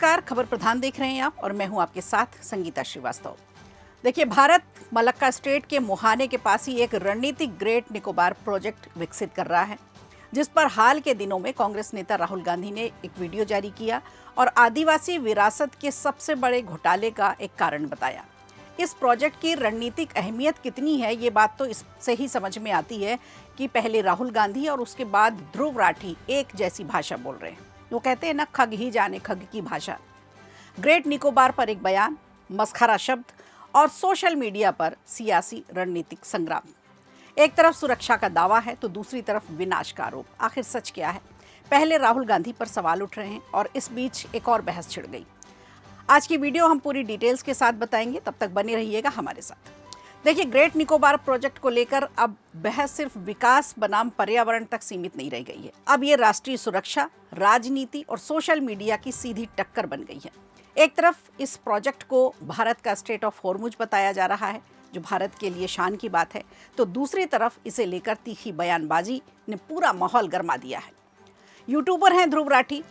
नमस्कार, खबर प्रधान देख रहे हैं आप और मैं हूं आपके साथ संगीता श्रीवास्तव। देखिए, भारत मलक्का स्टेट के मुहाने के पास ही एक रणनीतिक ग्रेट निकोबार प्रोजेक्ट विकसित कर रहा है, जिस पर हाल के दिनों में कांग्रेस नेता राहुल गांधी ने एक वीडियो जारी किया और आदिवासी विरासत के सबसे बड़े घोटाले का एक कारण बताया। इस प्रोजेक्ट की रणनीतिक अहमियत कितनी है, ये बात तो इससे ही समझ में आती है कि पहले राहुल गांधी और उसके बाद ध्रुव राठी एक जैसी भाषा बोल रहे हैं। वो कहते हैं ना, खग ही जाने खग की भाषा। ग्रेट निकोबार पर एक बयान, मस्खरा शब्द और सोशल मीडिया पर सियासी रणनीतिक संग्राम। एक तरफ सुरक्षा का दावा है तो दूसरी तरफ विनाश का आरोप। आखिर सच क्या है? पहले राहुल गांधी पर सवाल उठ रहे हैं और इस बीच एक और बहस छिड़ गई। आज की वीडियो हम पूरी डिटेल्स के साथ बताएंगे, तब तक बने रहिएगा हमारे साथ। देखिए, ग्रेट निकोबार प्रोजेक्ट को लेकर अब बहस सिर्फ विकास बनाम पर्यावरण तक सीमित नहीं रह गई है। अब ये राष्ट्रीय सुरक्षा, राजनीति और सोशल मीडिया की सीधी टक्कर बन गई है। एक तरफ इस प्रोजेक्ट को भारत का स्ट्रेट ऑफ हॉर्मुज बताया जा रहा है, जो भारत के लिए शान की बात है, तो दूसरी तरफ इसे लेकर तीखी बयानबाजी ने पूरा माहौल गरमा दिया है। यूट्यूबर हैं ध्रुव राठी,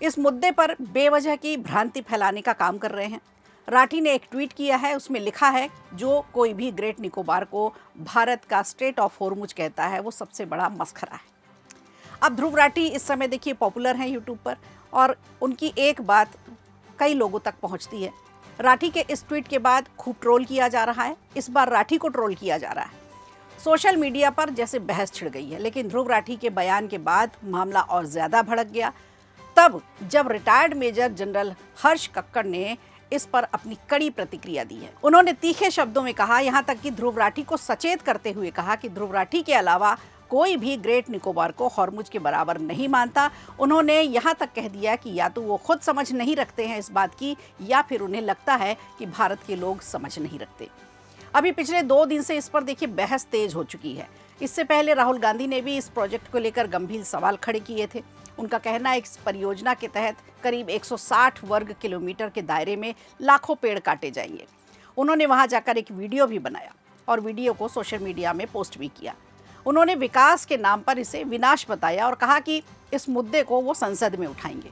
इस मुद्दे पर बेवजह की भ्रांति फैलाने का काम कर रहे हैं। राठी ने एक ट्वीट किया है, उसमें लिखा है, जो कोई भी ग्रेट निकोबार को भारत का स्ट्रेट ऑफ हॉर्मुज कहता है वो सबसे बड़ा मस्खरा है। अब ध्रुव राठी इस समय देखिए पॉपुलर हैं यूट्यूब पर और उनकी एक बात कई लोगों तक पहुंचती है। राठी के इस ट्वीट के बाद खूब ट्रोल किया जा रहा है। इस बार राठी को ट्रोल किया जा रहा है। सोशल मीडिया पर जैसे बहस छिड़ गई है, लेकिन ध्रुव राठी के बयान के बाद मामला और ज्यादा भड़क गया। तब जब रिटायर्ड मेजर जनरल हर्ष कक्कड़ ने इस पर अपनी कड़ी प्रतिक्रिया दी है। उन्होंने तीखे शब्दों में कहा, यहां तक कि ध्रुव राठी को सचेत करते हुए कहा कि ध्रुव राठी के अलावा कोई भी ग्रेट निकोबार को हॉर्मुज के बराबर नहीं मानता। उन्होंने यहां तक कह दिया कि या तो वो खुद समझ नहीं रखते हैं इस बात की, या फिर उन्हें लगता है कि भारत के लोग समझ नहीं रखते। अभी पिछले 2 दिन से इस पर देखिए बहस तेज हो चुकी है। इससे पहले राहुल गांधी ने भी इस प्रोजेक्ट को लेकर गंभीर सवाल खड़े किए थे। उनका कहना है इस परियोजना के तहत करीब 160 वर्ग किलोमीटर के दायरे में लाखों पेड़ काटे जाएंगे। उन्होंने वहां जाकर एक वीडियो भी बनाया और वीडियो को सोशल मीडिया में पोस्ट भी किया। उन्होंने विकास के नाम पर इसे विनाश बताया और कहा कि इस मुद्दे को वो संसद में उठाएंगे।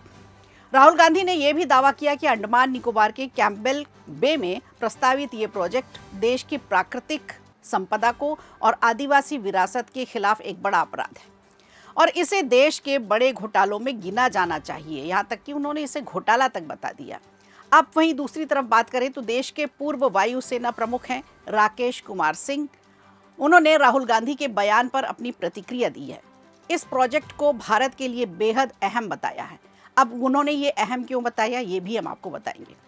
राहुल गांधी ने यह भी दावा किया कि अंडमान निकोबार के कैंपबेल बे में प्रस्तावित ये प्रोजेक्ट देश की प्राकृतिक संपदा को और आदिवासी विरासत के खिलाफ एक बड़ा अपराध है और इसे देश के बड़े घोटालों में गिना जाना चाहिए। यहाँ तक कि उन्होंने इसे घोटाला तक बता दिया। अब वहीं दूसरी तरफ बात करें तो देश के पूर्व वायुसेना प्रमुख हैं राकेश कुमार सिंह। उन्होंने राहुल गांधी के बयान पर अपनी प्रतिक्रिया दी है। इस प्रोजेक्ट को भारत के लिए बेहद अहम बताया है। अब उन्होंने ये अहम क्यों बताया, ये भी हम आपको बताएंगे।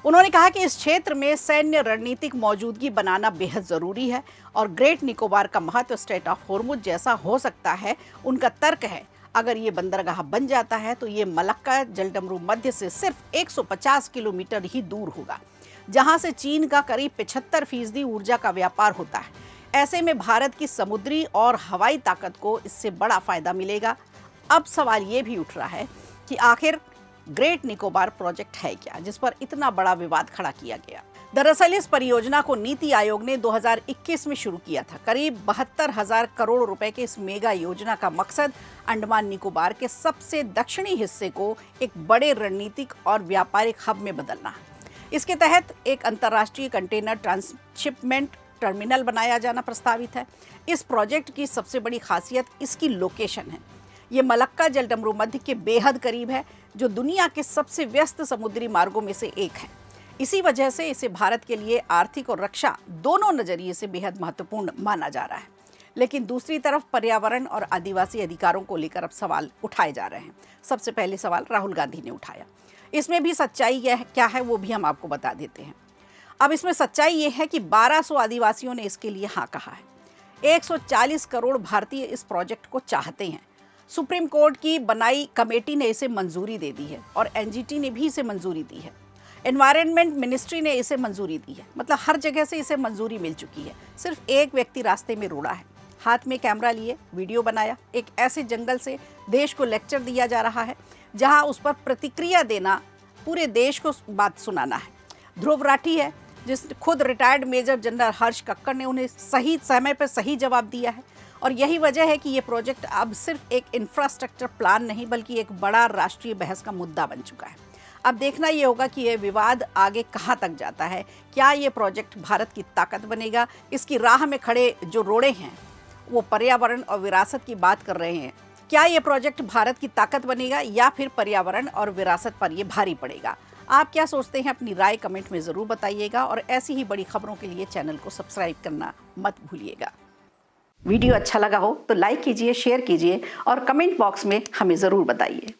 उन्होंने कहा कि इस क्षेत्र में सैन्य रणनीतिक मौजूदगी बनाना बेहद ज़रूरी है और ग्रेट निकोबार का महत्व स्ट्रेट ऑफ हॉर्मुज जैसा हो सकता है। उनका तर्क है, अगर ये बंदरगाह बन जाता है तो ये मलक्का जलडमरू मध्य से सिर्फ 150 किलोमीटर ही दूर होगा, जहां से चीन का करीब 75% ऊर्जा का व्यापार होता है। ऐसे में भारत की समुद्री और हवाई ताकत को इससे बड़ा फायदा मिलेगा। अब सवाल ये भी उठ रहा है कि आखिर ग्रेट निकोबार प्रोजेक्ट है क्या, जिस पर इतना बड़ा विवाद खड़ा किया गया। दरअसल इस परियोजना को नीति आयोग ने 2021 में शुरू किया था। करीब 72,000 करोड़ रुपए के इस मेगा योजना का मकसद अंडमान निकोबार के सबसे दक्षिणी हिस्से को एक बड़े रणनीतिक और व्यापारिक हब में बदलना है। इसके तहत एक अंतर्राष्ट्रीय कंटेनर ट्रांसशिपमेंट टर्मिनल बनाया जाना प्रस्तावित है। इस प्रोजेक्ट की सबसे बड़ी खासियत इसकी लोकेशन है। ये मलक्का जलडमरू मध्य के बेहद करीब है, जो दुनिया के सबसे व्यस्त समुद्री मार्गों में से एक है। इसी वजह से इसे भारत के लिए आर्थिक और रक्षा दोनों नजरिए से बेहद महत्वपूर्ण माना जा रहा है। लेकिन दूसरी तरफ पर्यावरण और आदिवासी अधिकारों को लेकर अब सवाल उठाए जा रहे हैं। सबसे पहले सवाल राहुल गांधी ने उठाया। इसमें भी सच्चाई क्या है वो भी हम आपको बता देते हैं। अब इसमें सच्चाई ये है कि 1200 आदिवासियों ने इसके लिए हाँ कहा है। 140 करोड़ भारतीय इस प्रोजेक्ट को चाहते हैं। सुप्रीम कोर्ट की बनाई कमेटी ने इसे मंजूरी दे दी है और एनजीटी ने भी इसे मंजूरी दी है। एनवायरनमेंट मिनिस्ट्री ने इसे मंजूरी दी है। मतलब हर जगह से इसे मंजूरी मिल चुकी है। सिर्फ एक व्यक्ति रास्ते में रुड़ा है, हाथ में कैमरा लिए वीडियो बनाया। एक ऐसे जंगल से देश को लेक्चर दिया जा रहा है जहां उस पर प्रतिक्रिया देना, पूरे देश को बात सुनाना है। ध्रुव राठी है, जिस खुद रिटायर्ड मेजर जनरल हर्ष कक्कड़ ने उन्हें सही समय पर सही जवाब दिया है। और यही वजह है कि ये प्रोजेक्ट अब सिर्फ एक इंफ्रास्ट्रक्चर प्लान नहीं, बल्कि एक बड़ा राष्ट्रीय बहस का मुद्दा बन चुका है। अब देखना ये होगा कि यह विवाद आगे कहाँ तक जाता है। क्या ये प्रोजेक्ट भारत की ताकत बनेगा? इसकी राह में खड़े जो रोड़े हैं वो पर्यावरण और विरासत की बात कर रहे हैं। क्या ये प्रोजेक्ट भारत की ताकत बनेगा या फिर पर्यावरण और विरासत पर ये भारी पड़ेगा? आप क्या सोचते हैं? अपनी राय कमेंट में ज़रूर बताइएगा और ऐसी ही बड़ी खबरों के लिए चैनल को सब्सक्राइब करना मत भूलिएगा। वीडियो अच्छा लगा हो तो लाइक कीजिए, शेयर कीजिए और कमेंट बॉक्स में हमें ज़रूर बताइए।